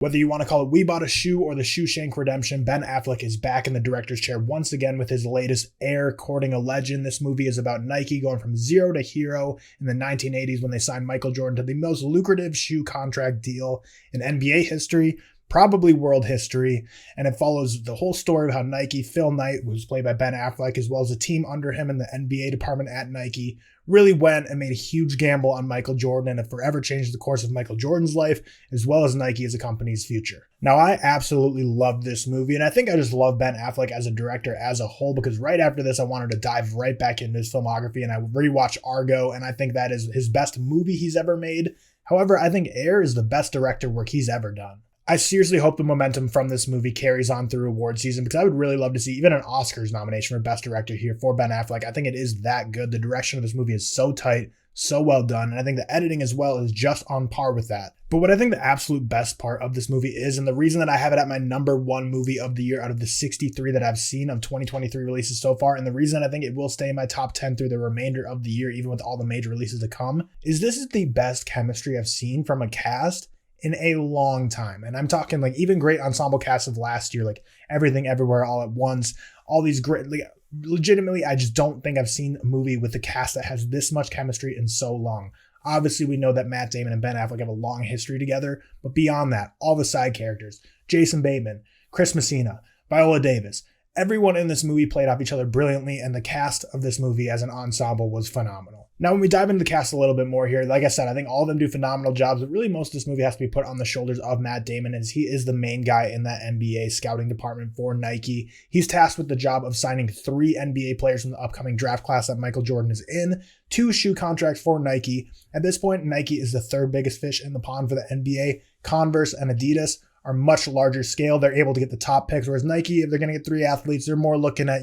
Whether you want to call it We Bought a Shoe or the Shoeshank Redemption, Ben Affleck is back in the director's chair once again with his latest Air, Courting a Legend. This movie is about Nike going from zero to hero in the 1980s when they signed Michael Jordan to the most lucrative shoe contract deal in NBA history, probably world history, and it follows the whole story of how Nike, Phil Knight, who was played by Ben Affleck, as well as the team under him in the NBA department at Nike, really went and made a huge gamble on Michael Jordan and it forever changed the course of Michael Jordan's life, as well as Nike as a company's future. Now, I absolutely loved this movie, and I think I just love Ben Affleck as a director as a whole, because right after this, I wanted to dive right back into his filmography, and I rewatched Argo, and I think that is his best movie he's ever made. However, I think Air is the best director work he's ever done. I seriously hope the momentum from this movie carries on through award season, because I would really love to see even an Oscars nomination for Best Director here for Ben Affleck. I think it is that good. The direction of this movie is so tight, so well done, and I think the editing as well is just on par with that. But what I think the absolute best part of this movie is, and the reason that I have it at my number one movie of the year out of the 63 that I've seen of 2023 releases so far, and the reason I think it will stay in my top 10 through the remainder of the year, even with all the major releases to come, is this is the best chemistry I've seen from a cast in a long time. And I'm talking like even great ensemble casts of last year, like Everything Everywhere All at Once, all these great, like, legitimately, I just don't think I've seen a movie with a cast that has this much chemistry in so long. Obviously, we know that Matt Damon and Ben Affleck have a long history together, but beyond that, all the side characters, Jason Bateman, Chris Messina, Viola Davis, everyone in this movie played off each other brilliantly, and the cast of this movie as an ensemble was phenomenal. Now, when we dive into the cast a little bit more here, like I said, I think all of them do phenomenal jobs, but really most of this movie has to be put on the shoulders of Matt Damon, as he is the main guy in that NBA scouting department for Nike. He's tasked with the job of signing 3 NBA players from the upcoming draft class that Michael Jordan is in, 2 shoe contracts for Nike. At this point, Nike is the third biggest fish in the pond for the NBA. Converse and Adidas are much larger scale. They're able to get the top picks, whereas Nike, if they're going to get 3 athletes, they're more looking at,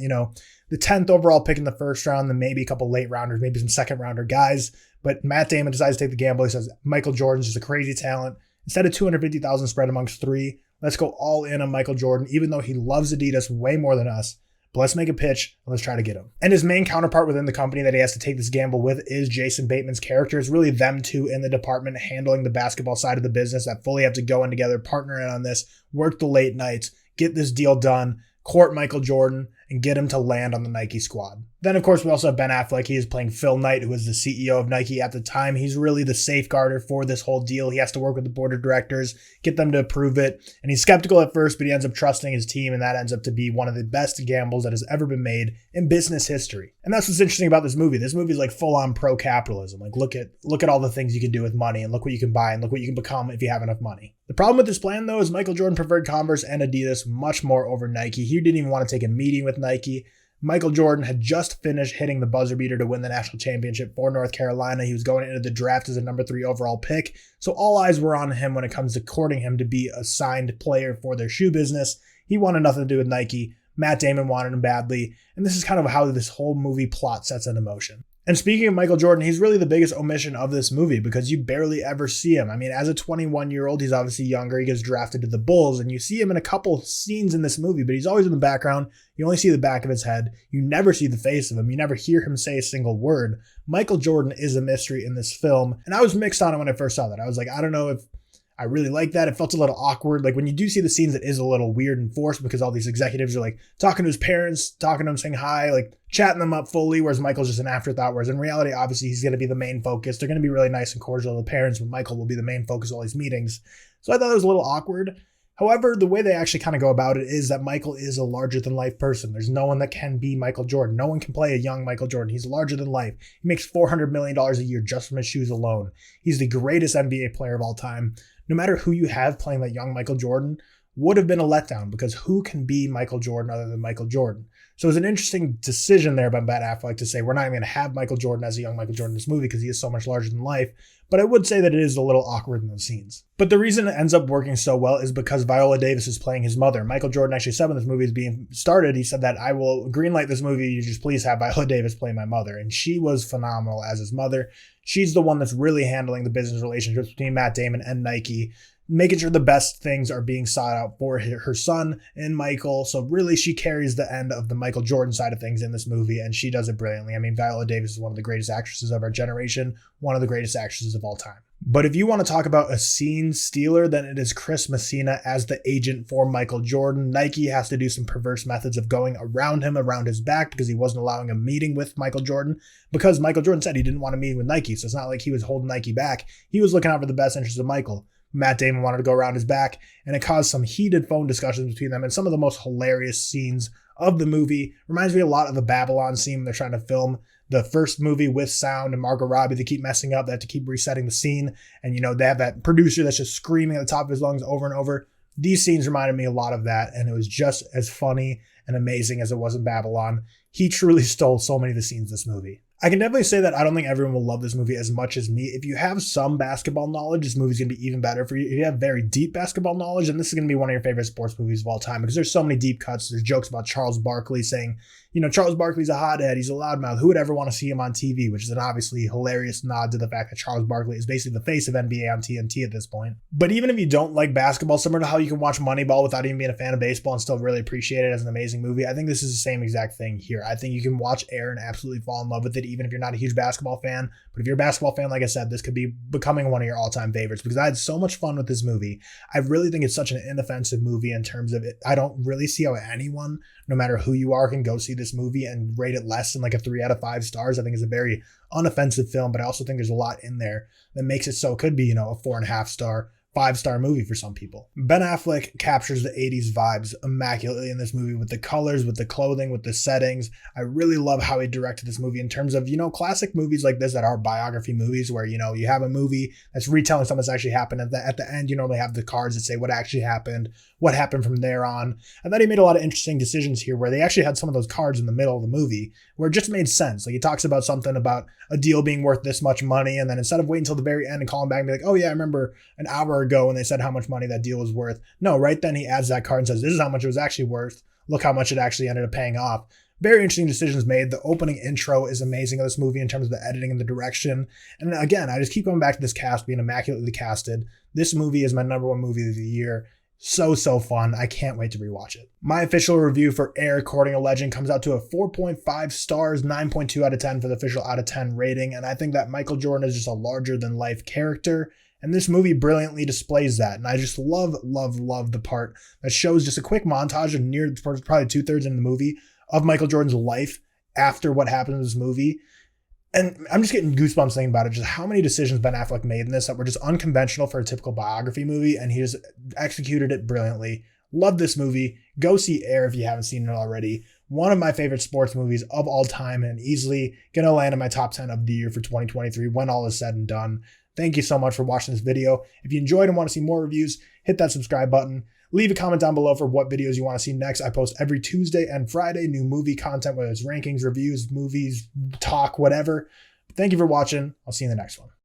the 10th overall pick in the first round, then maybe a couple late rounders, maybe some second rounder guys. But Matt Damon decides to take the gamble. He says, Michael Jordan's just a crazy talent. Instead of 250,000 spread amongst 3, let's go all in on Michael Jordan, even though he loves Adidas way more than us. But let's make a pitch and let's try to get him. And his main counterpart within the company that he has to take this gamble with is Jason Bateman's character. It's really them two in the department handling the basketball side of the business that fully have to go in together, partner in on this, work the late nights, get this deal done, court Michael Jordan, and get him to land on the Nike squad. Then, of course, we also have Ben Affleck. He is playing Phil Knight, who was the CEO of Nike at the time. He's really the safeguarder for this whole deal. He has to work with the board of directors, get them to approve it. And he's skeptical at first, but he ends up trusting his team, and that ends up to be one of the best gambles that has ever been made in business history. And that's what's interesting about this movie. This movie is like full-on pro-capitalism. Like, look at all the things you can do with money, and look what you can buy, and look what you can become if you have enough money. The problem with this plan, though, is Michael Jordan preferred Converse and Adidas much more over Nike. He didn't even want to take a meeting with Nike. Michael Jordan had just finished hitting the buzzer beater to win the national championship for North Carolina. He was going into the draft as a number 3 overall pick. So all eyes were on him when it comes to courting him to be a signed player for their shoe business. He wanted nothing to do with Nike. Matt Damon wanted him badly. And this is kind of how this whole movie plot sets into motion. And speaking of Michael Jordan, he's really the biggest omission of this movie because you barely ever see him. I mean, as a 21-year-old, he's obviously younger. He gets drafted to the Bulls, and you see him in a couple scenes in this movie, but he's always in the background. You only see the back of his head. You never see the face of him. You never hear him say a single word. Michael Jordan is a mystery in this film, and I was mixed on it when I first saw that. I was like, I don't know if I really like that. It felt a little awkward. Like when you do see the scenes, it is a little weird and forced because all these executives are like talking to his parents, talking to him, saying hi, like chatting them up fully, whereas Michael's just an afterthought. Whereas in reality, obviously, he's going to be the main focus. They're going to be really nice and cordial to the parents, but Michael will be the main focus of all these meetings. So I thought it was a little awkward. However, the way they actually kind of go about it is that Michael is a larger-than-life person. There's no one that can be Michael Jordan. No one can play a young Michael Jordan. He's larger than life. He makes $400 million a year just from his shoes alone. He's the greatest NBA player of all time. No matter who you have playing that young Michael Jordan would have been a letdown because who can be Michael Jordan other than Michael Jordan? So it was an interesting decision there by Ben Affleck to say we're not even going to have Michael Jordan as a young Michael Jordan in this movie because he is so much larger than life. But I would say that it is a little awkward in those scenes. But the reason it ends up working so well is because Viola Davis is playing his mother. Michael Jordan actually said when this movie is being started, he said that I will greenlight this movie. You just please have Viola Davis play my mother. And she was phenomenal as his mother. She's the one that's really handling the business relationships between Matt Damon and Nike, making sure the best things are being sought out for her son and Michael. So really, she carries the end of the Michael Jordan side of things in this movie, and she does it brilliantly. I mean, Viola Davis is one of the greatest actresses of our generation, one of the greatest actresses of all time. But if you want to talk about a scene stealer, then it is Chris Messina as the agent for Michael Jordan. Nike has to do some perverse methods of going around him, around his back, because he wasn't allowing a meeting with Michael Jordan, because Michael Jordan said he didn't want to meet with Nike. So it's not like he was holding Nike back. He was looking out for the best interests of Michael. Matt Damon wanted to go around his back, and it caused some heated phone discussions between them and some of the most hilarious scenes of the movie. Reminds me a lot of the Babylon scene when they're trying to film the first movie with sound and Margot Robbie. They keep messing up. They have to keep resetting the scene. And, they have that producer that's just screaming at the top of his lungs over and over. These scenes reminded me a lot of that. And it was just as funny and amazing as it was in Babylon. He truly stole so many of the scenes in this movie. I can definitely say that I don't think everyone will love this movie as much as me. If you have some basketball knowledge, this movie's going to be even better for you. If you have very deep basketball knowledge, then this is going to be one of your favorite sports movies of all time, because there's so many deep cuts. There's jokes about Charles Barkley saying, Charles Barkley's a hothead, he's a loudmouth. Who would ever want to see him on TV? Which is an obviously hilarious nod to the fact that Charles Barkley is basically the face of NBA on TNT at this point. But even if you don't like basketball, similar to how you can watch Moneyball without even being a fan of baseball and still really appreciate it as an amazing movie, I think this is the same exact thing here. I think you can watch Air and absolutely fall in love with it, even if you're not a huge basketball fan. But if you're a basketball fan, like I said, this could be becoming one of your all-time favorites, because I had so much fun with this movie. I really think it's such an inoffensive movie in terms of it. I don't really see how anyone, no matter who you are, can go see this movie and rate it less than like a 3 out of 5 stars. I think it's a very unoffensive film, but I also think there's a lot in there that makes it so it could be, a 4.5 star, 5-star movie for some people. Ben Affleck captures the 80s vibes immaculately in this movie, with the colors, with the clothing, with the settings. I really love how he directed this movie in terms of, classic movies like this that are biography movies where, you have a movie that's retelling something that's actually happened. At the end, you normally have the cards that say what actually happened, what happened from there on. And then he made a lot of interesting decisions here where they actually had some of those cards in the middle of the movie where it just made sense. Like, he talks about something about a deal being worth this much money, and then instead of waiting until the very end and calling back and be like, oh yeah, I remember an hour ago when they said how much money that deal was worth. No, right then he adds that card and says, this is how much it was actually worth. Look how much it actually ended up paying off. Very interesting decisions made. The opening intro is amazing of this movie in terms of the editing and the direction. And again, I just keep going back to this cast being immaculately casted. This movie is my number 1 movie of the year. So fun. I can't wait to rewatch it. My official review for Air, Courting a Legend, comes out to a 4.5 stars, 9.2 out of 10 for the official out of 10 rating. And I think that Michael Jordan is just a larger than life character. And this movie brilliantly displays that. And I just love the part that shows just a quick montage of near probably 2/3 in the movie of Michael Jordan's life after what happened in this movie. And I'm just getting goosebumps thinking about it, just how many decisions Ben Affleck made in this that were just unconventional for a typical biography movie, and he just executed it brilliantly. Love this movie. Go see Air if you haven't seen it already. One of my favorite sports movies of all time, and easily going to land in my top 10 of the year for 2023 when all is said and done. Thank you so much for watching this video. If you enjoyed and want to see more reviews, hit that subscribe button. Leave a comment down below for what videos you want to see next. I post every Tuesday and Friday new movie content, whether it's rankings, reviews, movies, talk, whatever. Thank you for watching. I'll see you in the next one.